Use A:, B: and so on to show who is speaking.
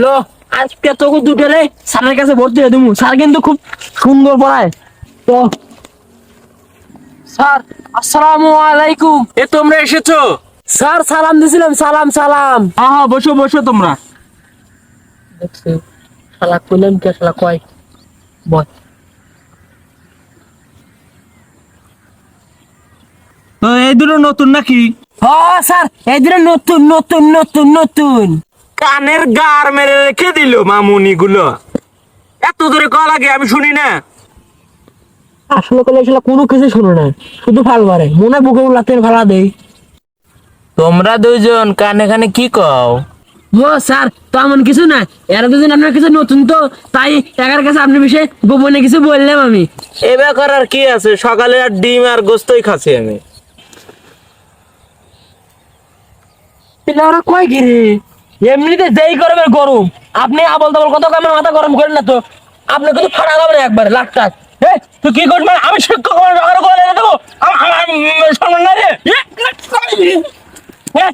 A: লো আজকে তোকে দুটোরে স্যারের কাছে ভর্তি হয়ে দেবো। স্যার কিন্তু খুব সুন্দর পড়ায়। তো স্যার আসসালামু আলাইকুম।
B: এ তোমরা এসেছো?
A: স্যার সালাম দিছিলাম, সালাম সালাম।
B: হ্যাঁ হ্যাঁ, বসো বসো তোমরা।
A: দেখছি শালা কইলাম কে শালা কয় বল।
B: তো এই দুটো নতুন নাকি?
A: হ্যাঁ স্যার এই দিনে নতুন নতুন নতুন নতুন।
B: কানের গার মেরে রেখে দিল মামুনি গুলো। এত দূরে কল লাগে আমি শুনি না।
A: আসলে কইলে শালা কোনো কিছু শোনো না, শুধু ফাল মারে মনে বুকে লাতের ভাড়া দেই।
B: তোমরা দুইজন কানে কানে কি কও?
A: ও স্যার তেমন কিছু না, এরা দুজন আপনার কিছু নতুন তো তাই একার কাছে আপনার বিষয়ে গোপনে কিছু বললাম আমি।
B: এবার করার কি আছে, সকালে আর ডিম আর গোস্তই খাচ্ছি আমি।
A: ওরা কয় কি রে, এমনিতে যেই গরমের গরম, আপনি আবল তাবল কত আমার মাথা গরম করেন না তো। আপনি কত ফাটা যাবেন একবার লাখ টাক।
B: তুই কি করবি? আমি শিক্ষক আমার টাকার করে এনে দেবো। সম্মান নাই রে।
A: এ,